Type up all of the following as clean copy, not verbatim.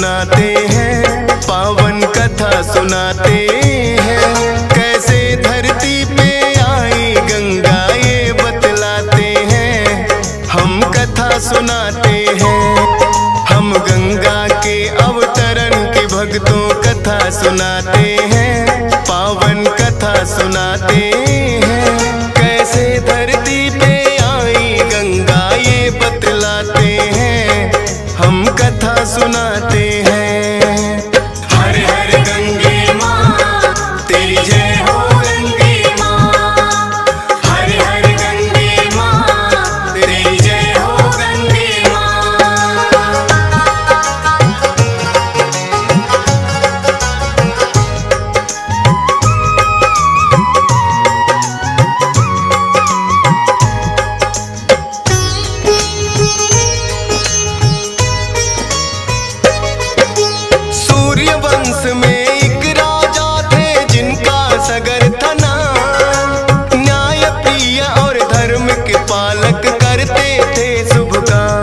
सुनाते हैं, पावन कथा सुनाते हैं। कैसे धरती पे आई गंगा ये बतलाते हैं, हम कथा सुनाते हैं। हम गंगा के अवतरण की भक्तों कथा सुनाते हैं, पावन कथा सुनाते हैं। कैसे धरती पे आई गंगा ये बतलाते हैं, हम कथा सुनाते हैं। हर हर गंगे माँ तेरी जय हो गंगे माँ, हर हर गंगे माँ तेरी जय हो गंगे माँ। सूर्यवंश में एक राजा थे जिनका सगर था नाम, न्याय प्रिय और धर्म के पालक करते थे शुभ काम।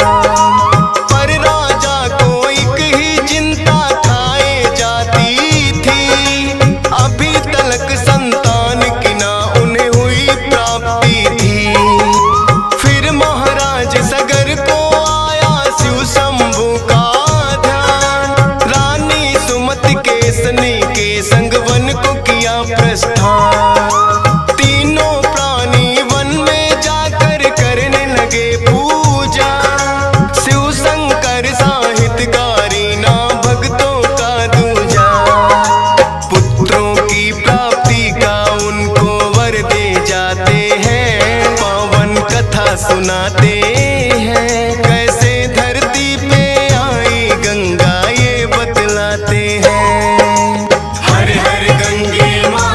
पर राजा को एक ही चिंता खाए जाती थी, अभी तलक संतान की ना उन्हें हुई प्राप्ति थी। फिर महाराज सगर को आया शिव शंभू का ध्यान, रानी सुमति केसनी के संग वन को किया प्रस्थान। तीनों प्राणी वन में जाकर करने लगे पूजा, शिव शंकर साहित्यकारी ना भक्तों का दूजा। पुत्रों की प्राप्ति का उनको वर दे जाते हैं, पावन कथा सुनाते हैं। कैसे धरती पे आई गंगा ये बतलाते हैं। हर हर गंगे माँ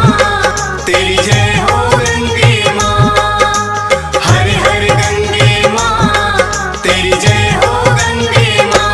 तेरी जय हो गंगे माँ, हर हर गंगे माँ तेरी जय हो गंगे माँ।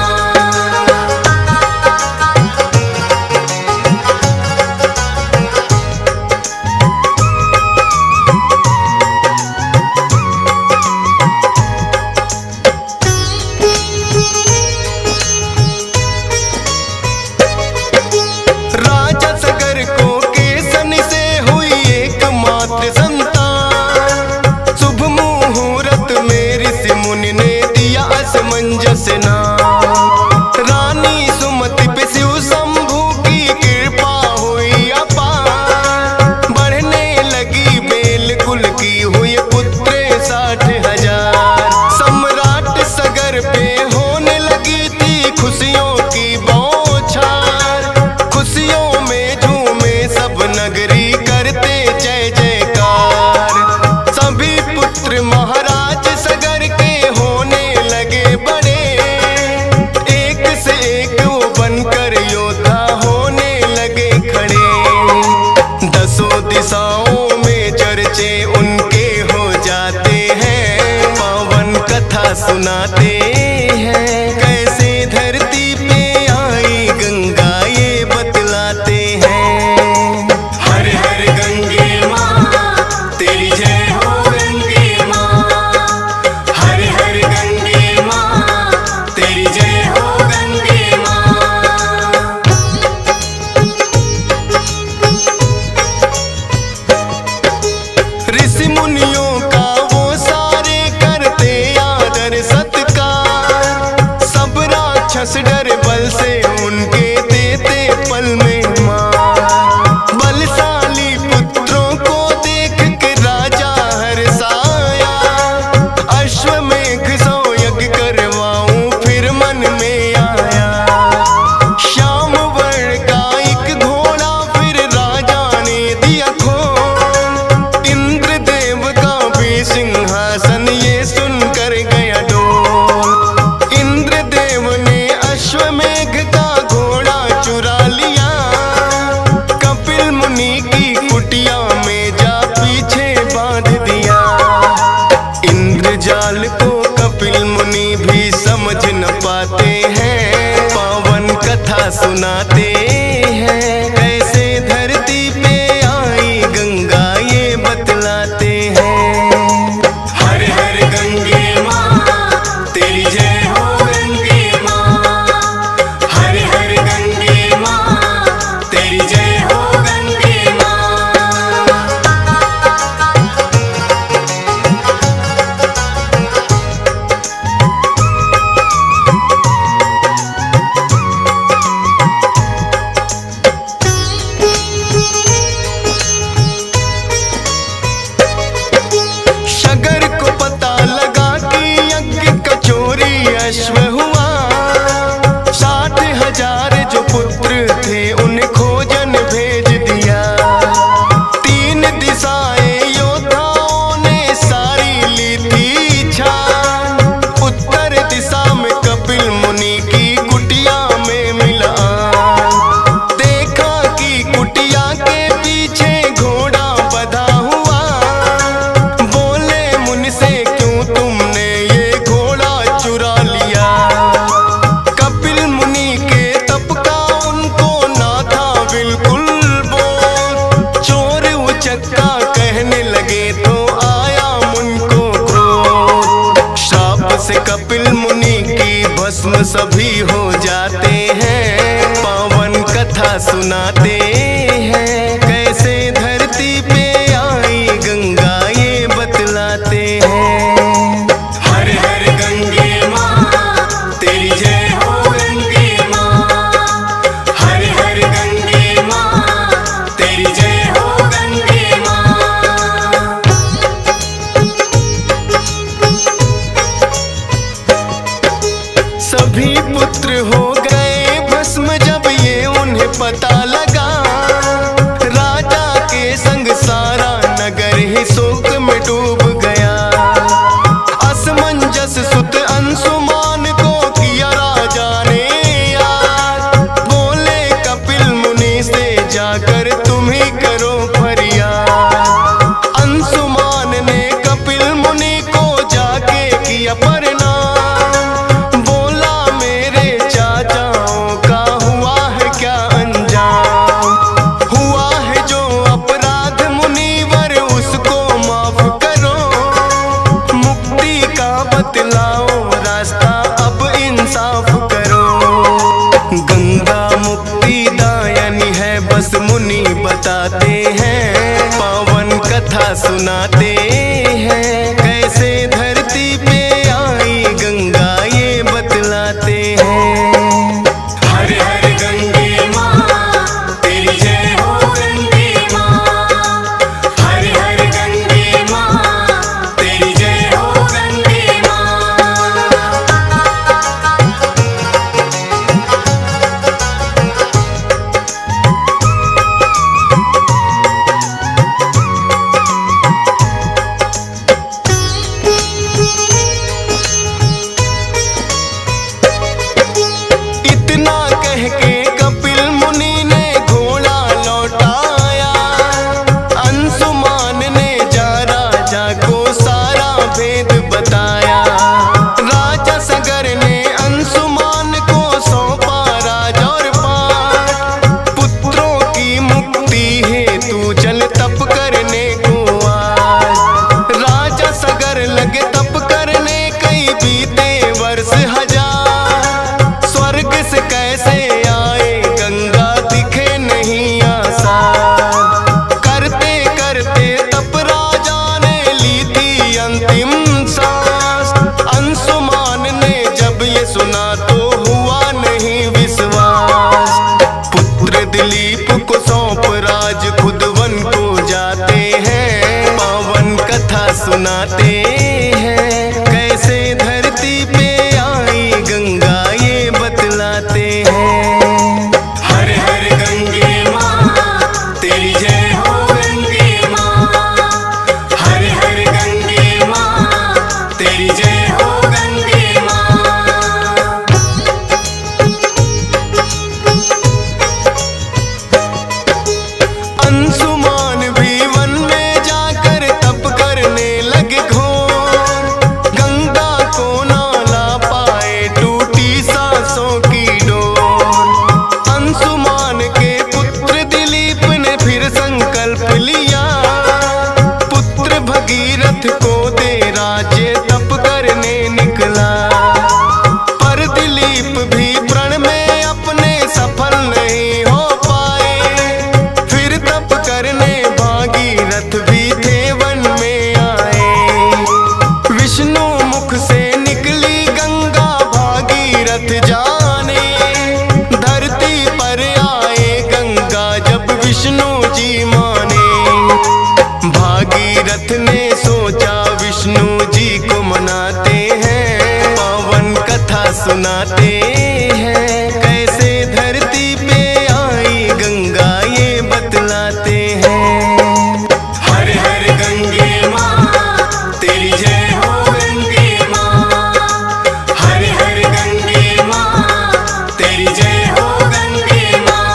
राजा सगर को केसन से हुई एकमात्र संतान, शुभ मुहूर्त में ऋषि मुनि ने दिया असमंजस नाम। रानी सुमति पे शिव शंभू की कृपा हुई अपार, बढ़ने लगी बेल कुल की हुई पुत्र 60,000। सम्राट सगर पे होने लगी थी खुशियों की बौछार, खुशियों में झूमे सब नगरी करते जय जयकार। सभी पुत्र महाराज सगर के होने लगे बड़े, एक से एक वो बनकर योद्धा होने लगे खड़े। दसों दिशाओं में चर्चे उनके हो जाते हैं, पावन कथा सुनाते हैं। कैसे धरती पे आई गंगा ये बतलाते हैं। हर हर गंगे माँ तेरी जय हो गंगे माँ, हर हर गंगे माँ तेरी जय हो गंगे माँ। ऋषि मुनियों का वो सारे करते आदर सत्कार, सब राक्षस डर बल से उनके देते पल में मार। बलशाली पुत्रों को देख के राजा हर्षाया, अश्वमेघ सौ यज्ञ करवाऊं फिर मन में आया। श्याम वर्ण का एक घोड़ा फिर राजा ने दिया खोल, इंद्रदेव का भी सिंहासन ये सुनकर गया डोल। इंद्रदेव ने अश्वमेघ का घोड़ा चुरा लिया, कपिल मुनि की कुटिया में जा पीछे बांध दिया। इंद्रजाल को कपिल मुनि भी समझ न पाते हैं, पावन कथा सुनाते हैं। कैसे धरती पे आई गंगा ये बतलाते हैं। हर हर गंगे माँ तेरी जय हो गंगे माँ, हर हर सभी हो जाते हैं, पावन कथा सुनाते हैं। कैसे धरती पे आई गंगा ये बतलाते हैं। हर हर गंगे माँ तेरी जय हो गंगे माँ, हर हर गंगे माँ तेरी जय हो गंगे माँ। सभी पुत्र हो गए भस्म जब ये उन्हें पता लगा, राजा के संग सारा नगर ही शोक में डूब गया। असमंजस सुत अंशुमान को किया राजा ने याद, बोले कपिल मुनि से जाकर तुम ही करो फरियाद। अंशुमान ने कपिल मुनि को जाके किया प्रणाम, बोला मेरे चाचाओं का हुआ है क्या अंजाम। हुआ है जो अपराध मुनिवर उसको माफ करो, मुक्ति का बतलाओ रास्ता अब इंसाफ करो। गंगा मुक्ति दायनी है बस मुनि बताते हैं, पावन कथा सुनाते हैं। कैसे धरती पे आई गंगा ये बतलाते हैं। हर हर गंगे माँ तेरी जय हो गंगे माँ, हर हर गंगे माँ तेरी जय हो गंगे माँ। इतना कह के कपिल मुनि ने घोड़ा लौटाया, अंशुमान ने जा राजा को सारा भेद बताया। राजा सगर ने अंशुमान को सौंपा राज और पाठ, पुत्रों की मुक्ति हेतु चल तप करने को आज। राजा सगर लगे तप करने कई बीते वर्ष हजार, स्वर्ग से कैसे आए गंगा दिखे नहीं आसार। करते करते तप राजा ने ली थी अंतिम सांस, अंशुमान ने जब ये सुना तो हुआ नहीं विश्वास। पुत्र दिलीप को सौंप राज खुद वन को जाते हैं, पावन कथा सुनाते हैं। कैसे धरती पे आई गंगा ये बतलाते हैं। हर हर गंगे माँ तेरी जय हो गंगे माँ, हर हर गंगे माँ तेरी जय हो गंगे माँ। अंशुमान भी वन में जाकर तप करने लगे घोर, गंगा को ना ला पाए टूटी सांसों की डोर। अंशुमान के पुत्र दिलीप ने फिर संकल्प लिया, पुत्र भगीरथ को दे राज्य तप करने निकला। पर दिलीप भी प्रण में अपने सफल नहीं हो पाए, फिर तप करने भागीरथ भी थे वन में आए। विष्णु मुख से निकली गंगा भागीरथ जाने, धरती पर आए गंगा जब विष्णु जी माने। भागीरथ ने सोचा विष्णु जी को मनाते हैं, पावन कथा सुनाते हैं। कैसे धरती पे आई गंगा ये बतलाते हैं। हर हर गंगे माँ तेरी जय हो गंगे माँ, हर हर गंगे माँ तेरी जय हो गंगे माँ।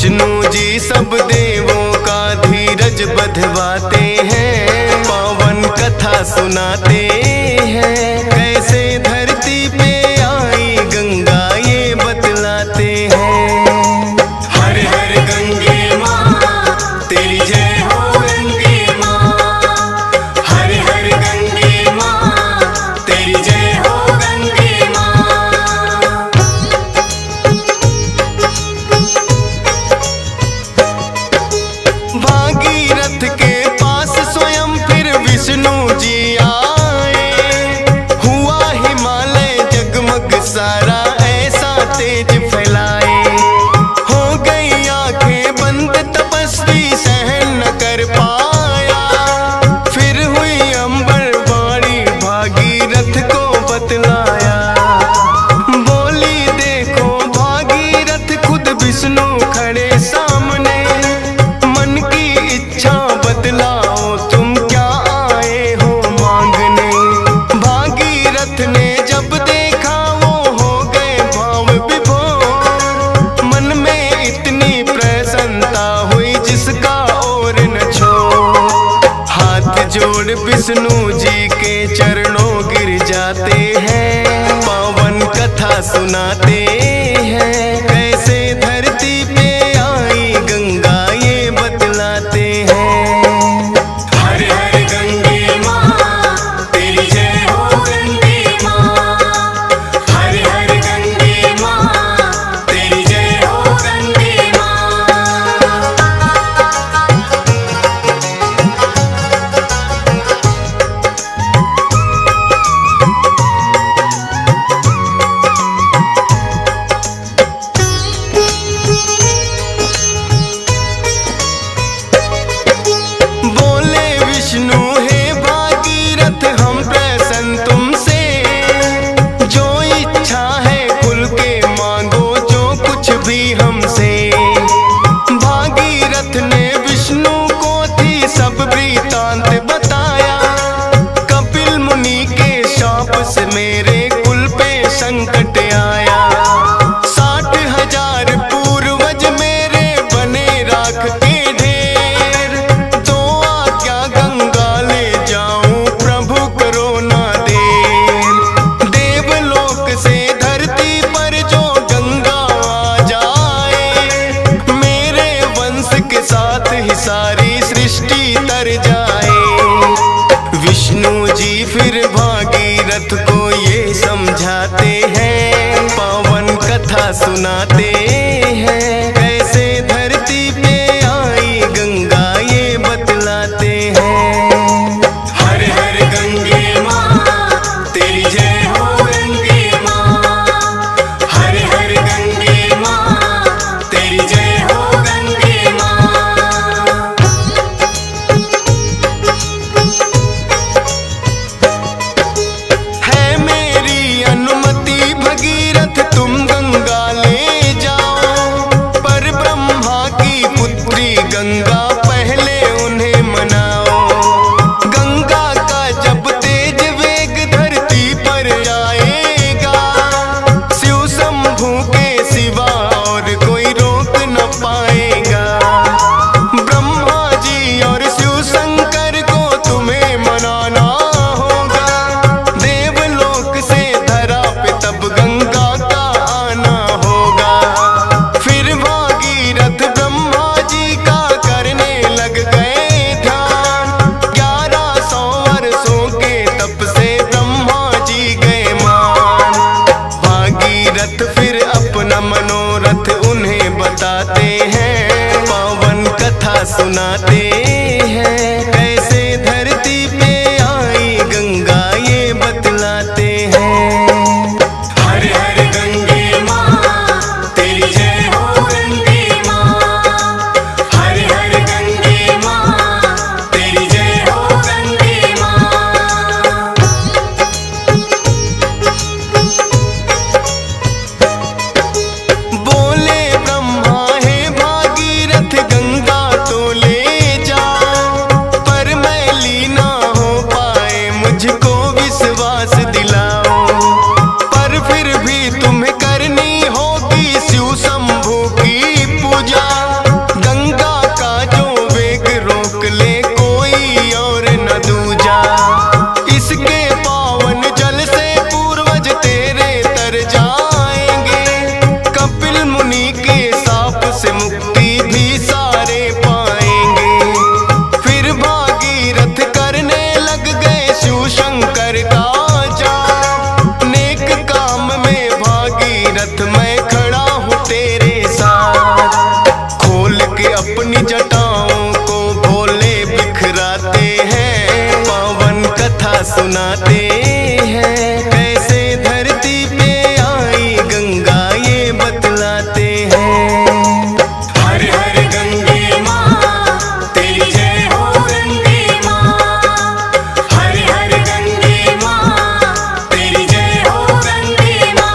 विष्णु जी सब देवों का धीरज बंधवाते हैं, पावन कथा सुनाते हैं। कैसे धरती पे आई गंगा ये बतलाते हैं। हर हर गंगे माँ तेरी जय हो गंगे माँ, हर हर गंगे माँ तेरी जय हो गंगे माँ। भागीरथ के पास स्वयं फिर विष्णु जी आए, हुआ हिमालय जगमग सारा ऐसा तेज फैलाए। हो गई आंखें बंद तपस्वी सहन न कर पाया, फिर हुई अंबर वाणी भागीरथ को बतलाया। बोली देखो भागीरथ खुद विष्णु खड़े सामने, मन की इच्छा बतलाओ तुम क्या आए हो मांगने। भागीरथ ने जब देखा वो हो गए भाव विभोर, मन में इतनी प्रसन्नता हुई जिसका और न छोड़। हाथ जोड़ विष्णु जी के चरणों गिर जाते हैं, पावन कथा सुनाते हैं। कैसे धरती पे आई गंगा ये बतलाते हैं। हर हर गंगे माँ तेरी जय हो गंगे माँ, हर हर गंगे माँ तेरी जय हो गंगे माँ। बोले विष्णु हे भागीरथ हम प्रसन्न तुमसे, जो इच्छा है खुल के मांगो जो कुछ भी हमसे। भागीरथ ने विष्णु को थी सब वृतांत बताया, कपिल मुनि के शाप से मेरे कुल पे संकट आया। 60,000 पूर्वज मेरे बने राख के ढेर, तो आज्ञा गंगा ले जाऊं प्रभु करो ना देर। देवलोक से धरती पर जो गंगा आ जाए, मेरे वंश के साथ ही सारी सृष्टि तर जाए। विष्णु जी फिर भागीरथ को ये समझाते हैं, पावन कथा सुनाते हैं। कैसे धरती पे आई गंगा ये बतलाते हैं। हर हर गंगे माँ तेरी जय हो गंगे माँ, हर हर गंगे माँ तेरी जय हो गंगे माँ। है मेरी अनुमति भगीरथ तुम गंगा ले जाओ, पर ब्रह्मा की पुत्री गंगा पहले उन्हें मनाओ। गंगा का जब तेज वेग धरती पर आएगा, शिव शंभू के सिवा और कोई रोक न पाएगा। ब्रह्मा जी और शिव शंकर को तुम्हें मनाना होगा, देवलोक से धरा पे तब गंगा का आना होगा। फिर भागीरथ ब्रह्मा जी का करने लग गए ध्यान, 1100 वर्षों के तप से ब्रह्मा जी गए मान। भागीरथ फिर अपना मनोरथ उन्हें बताते हैं, पावन कथा सुनाते हैं। कैसे धरती पे आई गंगा ये बतलाते हैं। हर हर गंगे माँ तेरी जय हो गंगे माँ, हर हर गंगे माँ तेरी जय हो गंगे माँ। बोले ब्रह्मा हे भागीरथ गंगा तो ले जाओ, हैं। हर हर गंगे माँ तेरी जय हो गंगे माँ, हर हर गंगे माँ तेरी जय हो गंगे माँ।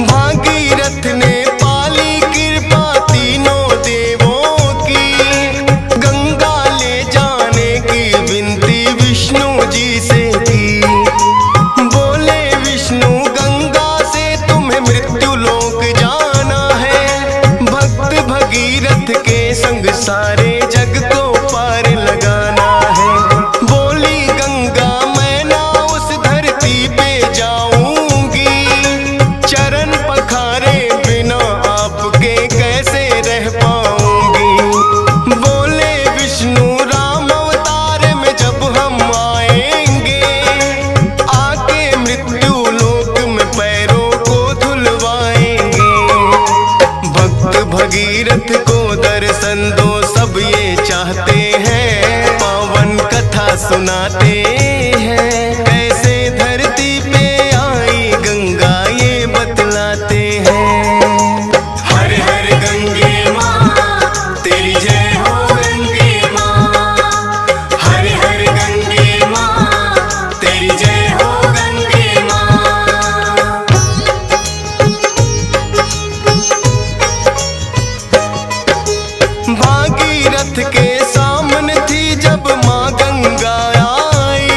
भागीरथ ने पाली कृपा तीनों देवों की, गंगा ले जाने की विनती विष्णु जी से की। बोले विष्णु गंगा से तुम्हें मृत्यु लोक जाना है, भक्त भगीरथ के संग सारे जग को पार लगाना है। बोली गंगा मैं ना उस धरती पे जाऊंगी, चरण पखारे बिना आपके कैसे रह पाऊंगी। बोले विष्णु राम अवतार में जब हम आएंगे, आके मृत्यु लोक में पैरों को धुलवाएंगे। भक्त भगीरथ को दर्शन दो सब ये चाहते हैं, पावन कथा सुनाते हैं। कैसे धरती पे आई गंगा ये बतलाते हैं। हर हर गंगे माँ तेरी जय हो गंगे माँ, हर हर गंगे माँ तेरी जय हो गंगे माँ। भागीरथ के सामने थी जब माँ गंगा आई,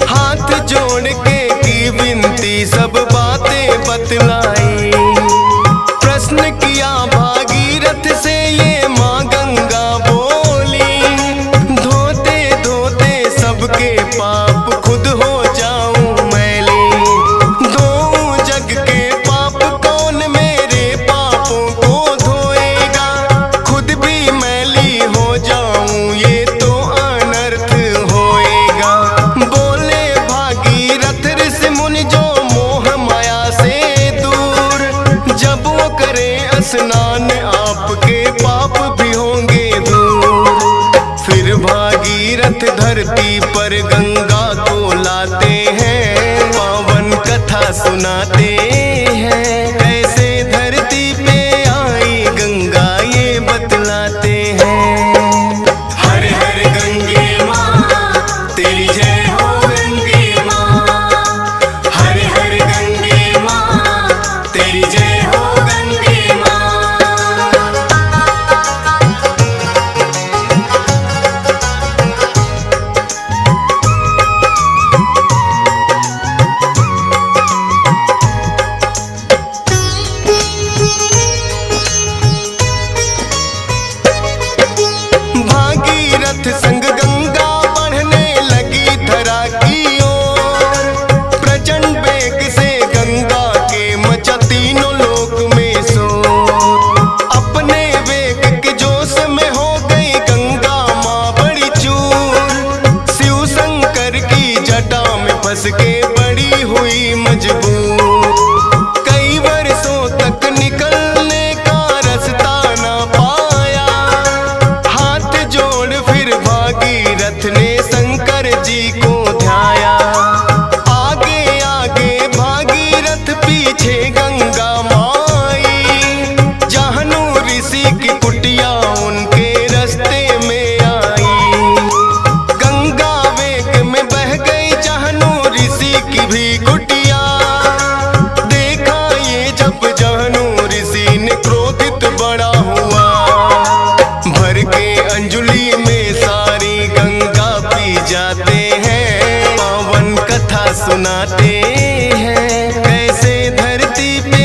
हाथ जोड़ के की विनती सब बातें बतलाई। प्रश्न किया भागीरथ से ये माँ गंगा बोली, धोते धोते सबके पाप खुद हो जाऊं मैली। धोऊं जग के पाप कौन मेरे पापों को धोएगा, खुद भी मैली हो जाऊं ये तो अनर्थ होएगा। बोले भागीरथ ऋषि मुनि जो मोह माया से दूर, जब वो करे स्नान आपके पाप भी होंगे दूर। फिर भागीरथ धरती पर गंगा को लाते हैं, पावन कथा सुनाते हैं। कैसे धरती पे आई गंगा ये बतलाते हैं। हर हर गंगे माँ तेरी जय हो गंगे माँ, हर हर गंगे माँ तेरी जय हो गंगे माँ। भागीरथ संग गंगा बढ़ने लगी धरा की ओर, प्रचंड वेग से गंगा के मचा तीनों लोक में शोर। अपने वेग के जोश में हो गई गंगा माँ बड़ी चूर, शिव शंकर की जटा में फंस के बड़ी हुई मजबूर। कई वर्षों तक निकलने का रास्ता ना पाया, हाथ जोड़ फिर भागीरथ ने शंकर जी को ध्याया। आगे आगे भागीरथ पीछे गंगा माई, जाहनु ऋषि की कुटिया उनके रास्ते में आई। गंगा वेग में बह गई जाहनु ऋषि की भी कुटिया, देखा ये जब जाहनु ऋषि ने क्रोधित बड़ा हुआ। भर के अंजलि में सारी गंगा पी जाते हैं, पावन कथा सुनाते हैं। कैसे धरती पे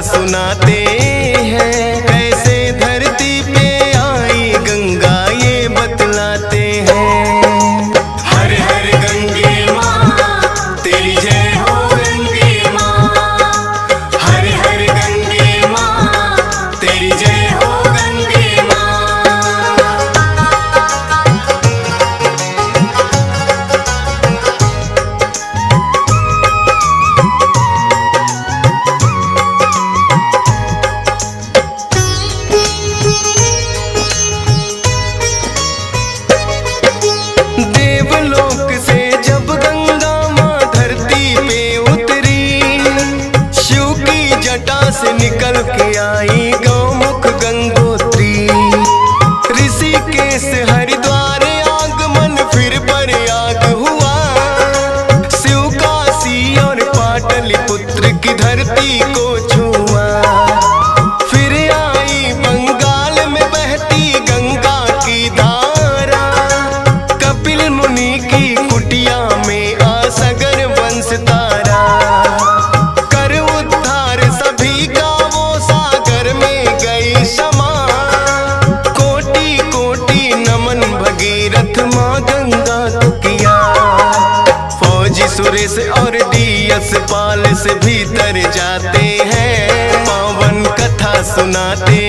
सुनाते हैं। कैसे धरती पे आई गंगा ये बतलाते हैं। हर हर गंगे माँ तेरी जय हो गंगे माँ। हर हर गंगे माँ तेरी जय हो गंगे माँ। देवलोक से जब गंगा माँ धरती पे उतरी, शिव की जटा से निकल के आई गौमुख गंगोत्री। ऋषिकेश हरिद्वार आगमन फिर प्रयाग हुआ। शिव काशी और पाटलिपुत्र की धरती को छुआ। फिर आई बंगाल में बहती गंगा की धारा। कपिल मुनि की कुटिया में आसगर वंश तारा। कर उद्धार सभी का वो सागर में गई क्षमा। कोटि कोटि नमन भगीरथ माँ गंगा को किया। फौजी सुरेश और डीएस पाल से भीतर जाते हैं, पावन कथा सुनाते